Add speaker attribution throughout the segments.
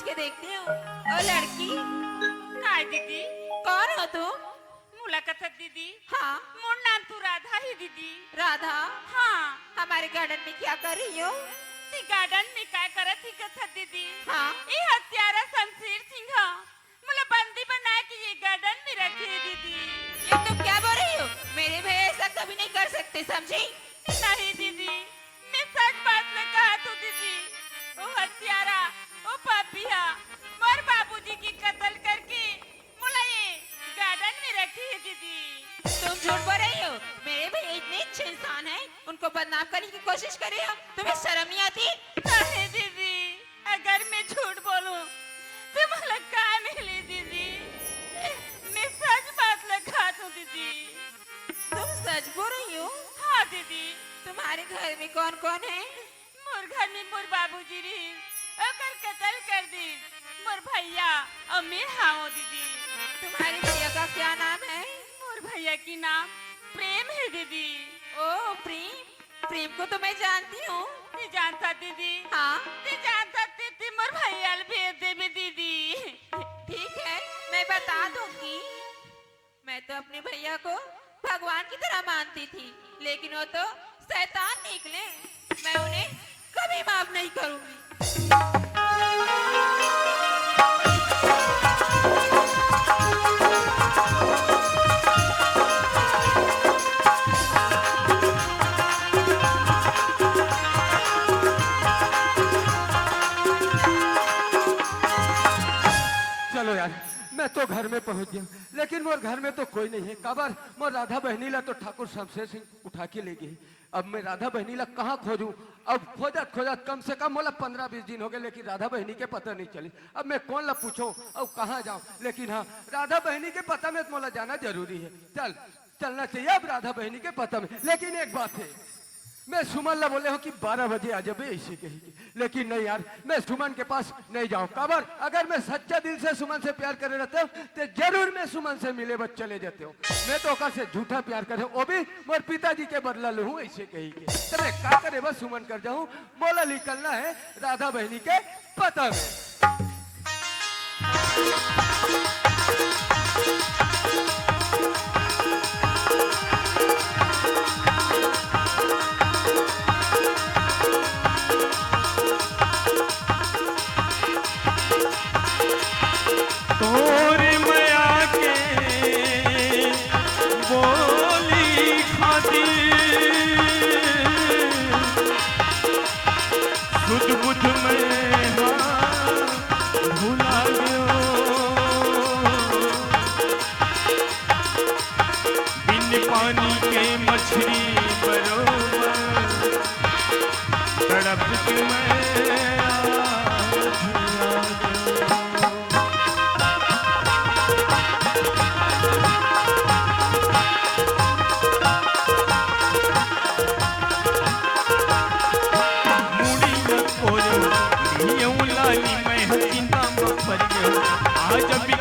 Speaker 1: सोच के देखती हूँ। ओ लड़की,
Speaker 2: काय दीदी
Speaker 1: कौन हो तू?
Speaker 2: मुलाकात दीदी।
Speaker 1: हाँ,
Speaker 2: मोर नाम तो राधा है दीदी।
Speaker 1: राधा।
Speaker 2: हाँ,
Speaker 1: हमारे गार्डन में क्या कर रही हो?
Speaker 2: ती गार्डन में काय करत ही कथा दीदी।
Speaker 1: हाँ,
Speaker 2: ये हत्यारा शमशेर सिंह मुला बंदी बना के ये गार्डन में रखे है दीदी।
Speaker 1: ये तुम क्या बोल रही हो? मेरे भैया ऐसा कभी नहीं कर सकते, समझी?
Speaker 2: नहीं दीदी, मैं सच बात में कहा तो दीदी। वो हत्यारा, वो पापिया, मोर बाबूजी की कत्ल करके मुला ये गार्डन में रखी है दीदी।
Speaker 1: तुम झूठ बोल रही हो। मेरे भैया इतने अच्छे इंसान हैं, उनको बदनाम करने की कोशिश कर रही हो। तुम्हें शर्म नहीं आती?
Speaker 2: नहीं दीदी, अगर मैं झूठ बोलूं तो मुला क्या मिली दीदी। मैं सच बात लगा दूं दीदी।
Speaker 1: तुम सच बोल रही हो?
Speaker 2: हाँ दीदी,
Speaker 1: तुम्हारे घर में कौन कौन है?
Speaker 2: मोर घर में मोर बाबूजी रही, ओकर कत्ल कर दी। मोर भैया अमीर हाँ दीदी।
Speaker 1: तुम्हारे भैया का क्या नाम है?
Speaker 2: मोर भैया की नाम प्रेम है दीदी।
Speaker 1: ओ प्रेम, प्रेम को तो मैं जानती हूँ।
Speaker 2: ती जानता दीदी?
Speaker 1: हाँ,
Speaker 2: ती जानता ती मोर भैया भेज देबे दीदी।
Speaker 1: ठीक है, मैं बता दूंगी। मैं तो अपने भैया को भगवान की तरह मानती थी, लेकिन वो तो शैतान निकले। मैं उन्हें कभी माफ नहीं करूंगी।
Speaker 3: चलो यार, मैं तो घर में पहुंच गया, लेकिन मोर घर में तो कोई नहीं है। काबर मोर राधा बहनीला तो ठाकुर शमशेर सिंह उठा के ले गई। अब मैं राधा बहनीला कहाँ खोजूं? अब खोजत खोजत कम से कम मोला 15-20 दिन हो गए, लेकिन राधा बहनी के पता नहीं चली। अब मैं कौन ला पूछूं अब कहाँ जाऊं? लेकिन हाँ, राधा बहनी के पता में मोला जाना जरूरी है। चलना चाहिए अब राधा बहनी के पता में। लेकिन एक बात है, मैं सुमन ला बोले हो कि 12 बजे आ जाबे ऐसे कही, लेकिन नहीं यार, मैं सुमन के पास नहीं जाऊं। काबर अगर मैं सच्चा दिल से सुमन से प्यार करे रहते हो तो जरूर मैं सुमन से मिले बच चले जाते हो। मैं तो ओकर से झूठा प्यार करे, वो भी मोर पिताजी के बदला लूं ऐसे कही के। तो मैं का करे बस सुमन कर जाऊं। मोला निकलना है राधा बहनी के पता में।
Speaker 4: तोर मया के बोली खातिर सुध बुध में भुला गयो। बिन पानी के मछली बरोबर तड़प के मैं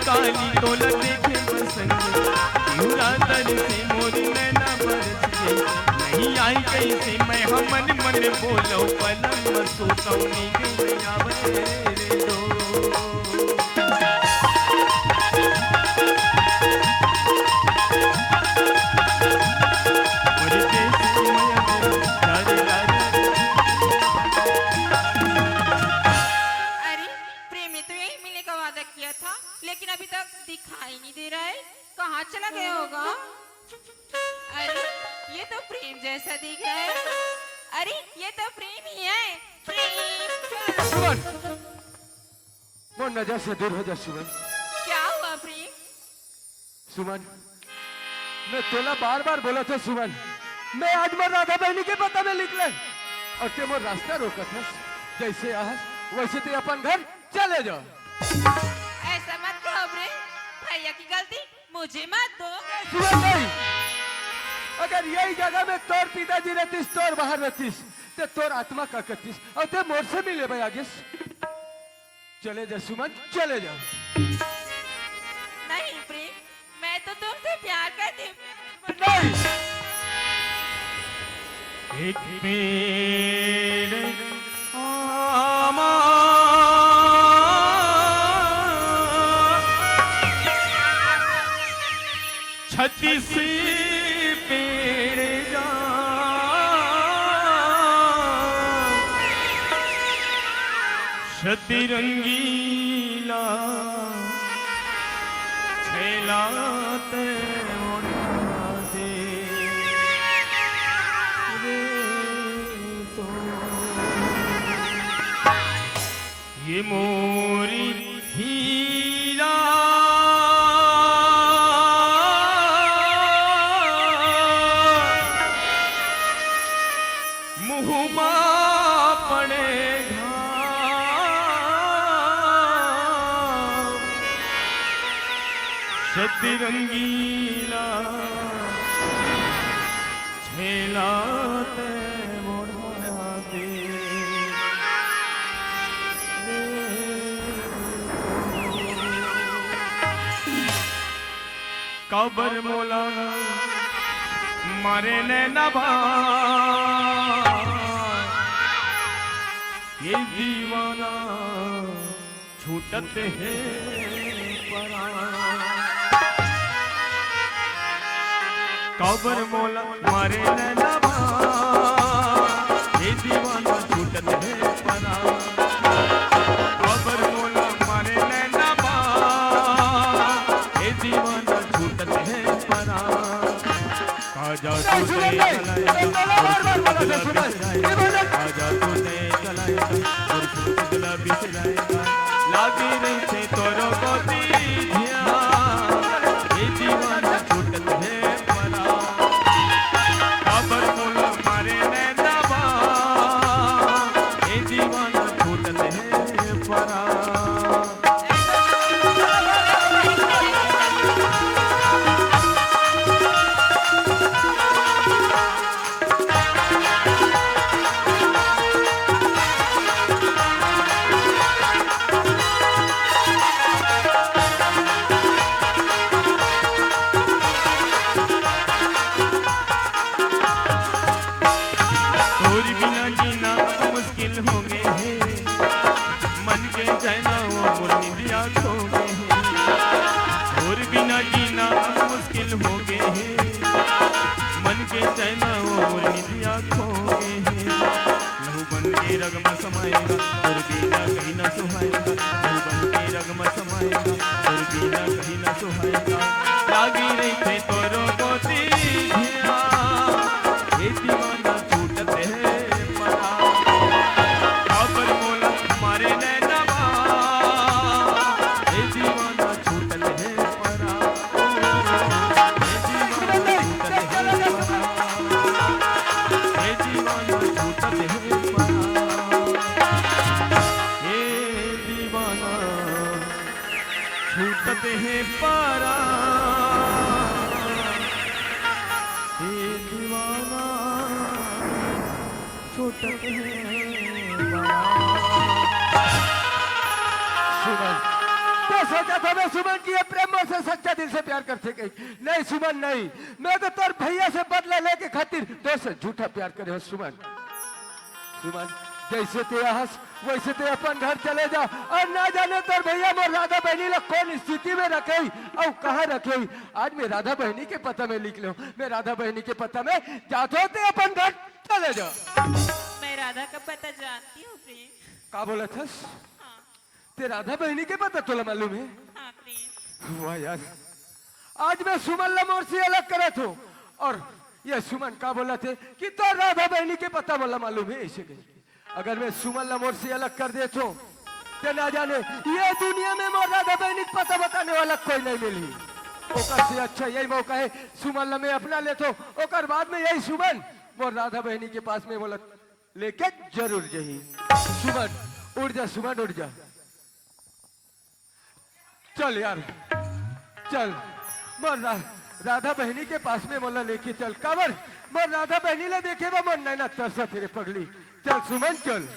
Speaker 4: काली तोल देखे बसंग दर से मोरी नैना बरस के नहीं आई कैसे मैं हमन मन बोलो पलंग सोतौनी के आवे रे दो।
Speaker 1: लेकिन अभी तक दिखाई नहीं दे रहा है, कहाँ चला गया होगा? अरे ये तो प्रेम जैसा दिख रहा है। अरे ये तो प्रेम ही है। प्रेम
Speaker 3: सुमन, वो नजर से दूर हो जा सुमन।
Speaker 1: क्या हुआ प्रेम?
Speaker 3: सुमन, मैं तोला बार बार बोला था सुमन, मैं आज मोर राधा बहनी के पता में निकले और ते मोर रास्ता रोका था। जैसे आज वैसे ते अपन घर चले जाओ।
Speaker 1: ऐसा मत कहो प्रेम, भैया की गलती मुझे मत दो।
Speaker 3: सुमन नहीं, अगर यही जगह में तोर पिताजी रहतीस, तोर बाहर रहतीस, ते तोर आत्मा का करतीस और ते मोर से मिले भाई आगे। चले जा सुमन, चले जा।
Speaker 1: नहीं प्रेम, मैं तो तुमसे प्यार करती हूँ।
Speaker 3: नहीं,
Speaker 4: एक पेड़ आमा छत्ती से पेड़ जा शतरंगीला छेलाते उड़ा दे रे तो ये मोरी हीरा मुँहमा पड़ेगा शतरंगीला छेलाते मोड़ा दे कबर मोला मारे ने नभा ये दीवाना छूटत है परा कबर मोला मारे ने नभा ये दीवाना छूटत है परा कबर मोला मारे ने नभा ये दीवाना छूटत है परा आजा तू दे चलाएगा आजा तू दे चलाएगा और खुदला बिसराएगा लागी रही थे तोरो गोदी ये दीवाना छूटत है परा खबर मोला मारे ने दबा ये दीवाना छूटत है परा रगमा समाएगा और बिना कहीं ना सुहाएगा लहू बन के रगमा समाएगा और बिना कहीं ना सुहाएगा लागी रही थे तोरो गोदी ये दीवाना छूटत है परा खबर मोला मारे ने नवा ये दीवाना छूटत है परा ये दीवाना छूटत है छूटत है पारा ये दीवाना छूटत है पारा
Speaker 3: सुमन तो सोचा था मैं सुमन की ये प्रेम से सच्चा दिल से प्यार करते गई नहीं सुमन नहीं मैं तो तेरे भैया से बदला लेके खातिर तो से झूठा प्यार करे हो सुमन सुमन जैसे ते हंस वैसे ते अपन घर चले जा और ना जाने तेरे भैया मोर राधा बहनी लोग कौन स्थिति में रखे और कहाँ रखे आज मैं राधा बहनी के पता में लिख लो मैं राधा बहनी के पता में जाते होते अपन घर चले जा
Speaker 2: मैं राधा का पता जानती हूँ प्रेम
Speaker 3: का बोला था
Speaker 2: हाँ
Speaker 3: ते राधा बहनी के पता तोला मालूम है
Speaker 2: हाँ प्रेम
Speaker 3: वाह यार आज मैं सुमन लमोर से अलग करे थो और ये सुमन का बोला थे कि तो राधा बहनी के पता बोला मालूम है ऐसे कहीं अगर मैं सुमन लमोर से अलग कर देता हूँ तो ना जाने ये दुनिया में मोर राधा बहनी को पता बताने वाला कोई नहीं मिली ओकर से अच्छा यही मौका है सुमन लमे अपना लेतो ओकर बाद में यही सुमन मोर राधा बहनी के पास में बोला लेके जरूर जही सुमन उड़ जा सुमन उड़ जा चल यार चल मोर राधा बहनी के पास में बोला लेके चल काबर मोर राधा बहनी ले देखे वो मोर नैना तरसा तेरे पगली चल सुमन चल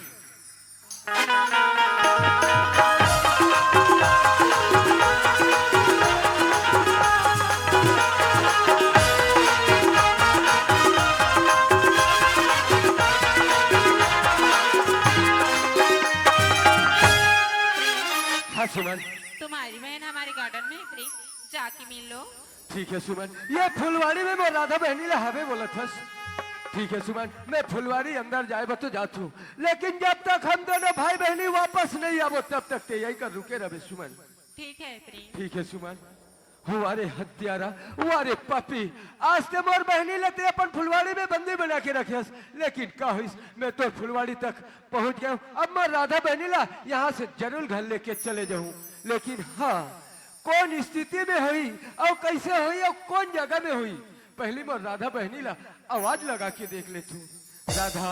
Speaker 3: हाँ सुमन
Speaker 1: तुम्हारी बहन हमारे गार्डन में है प्रेम जाके मिल लो
Speaker 3: ठीक है सुमन, ये फुलवाड़ी में मैं राधा बहनी ला हवे बोला था। ठीक है सुमन, मैं फुलवाड़ी अंदर जाए तो जाता हूँ, लेकिन जब तक हम दोनों भाई बहनी वापस नहीं आवो तब तक ते यही कर रुके रहे सुमन।
Speaker 1: ठीक है प्रेम।
Speaker 3: ठीक है सुमन। हुआरे हत्यारा, हुआरे पापी, आज ते मोर बहनी लेते अपन फुलवाड़ी में बंदी बना के रखे, लेकिन का हुई मैं तो फुलवाड़ी तक पहुंच गया हूँ। अब मैं राधा बहनी ला यहाँ से जरूर घर लेके चले जाऊँ, लेकिन हाँ कौन स्थिति में हुई और कैसे हुई और कौन जगह में हुई, पहली मैं राधा बहनी ला आवाज लगा के देख लेती हूँ। राधा,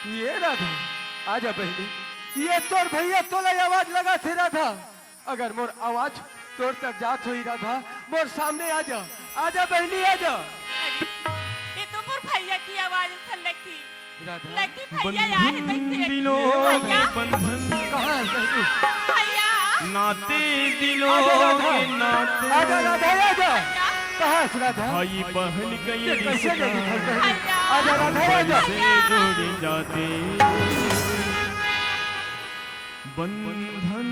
Speaker 3: ये राधा, आजा बहनी, ये तोर भैया तोला आवाज लगा थे राधा, अगर मोर आवाज तोर तक जात हुई राधा, मोर सामने आजा, आजा बहनी आजा।
Speaker 2: ये तो मोर भैया की आवाज सन लगती
Speaker 3: राधा,
Speaker 2: लगती भैया यार है
Speaker 4: बंधन
Speaker 2: कैसे
Speaker 4: दिलों
Speaker 2: भैया
Speaker 4: के बंधन,
Speaker 3: कहाँ है बहनी?
Speaker 2: भैया
Speaker 4: नाते दिलों
Speaker 3: आजा राधा,
Speaker 4: के नाते,
Speaker 3: आजा राधा आजा, कहाँ है राधा?
Speaker 4: भाई बहन
Speaker 3: ये
Speaker 4: कई
Speaker 3: कैसे
Speaker 4: रिश्ता
Speaker 3: नहीं निकल बहनी?
Speaker 2: भैया
Speaker 3: आजा राधा आजा।
Speaker 4: से जुड़ जाते, बंधन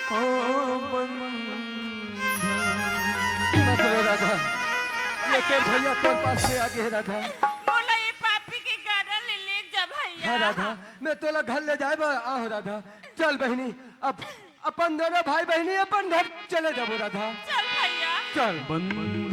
Speaker 4: ओ बंधन।
Speaker 3: मतलब राधा, ये तेरे भैया तोर पास से आगे है राधा।
Speaker 2: बोला ये पापी के गार्डन ले जा भैया।
Speaker 3: हाँ राधा, मैं तोला घर ले जाए आहो राधा। चल बहनी, अब अपन दोनों भाई बहनी अपन घर चले जाबो राधा।
Speaker 2: चल भैया।
Speaker 3: चल।
Speaker 4: बंधन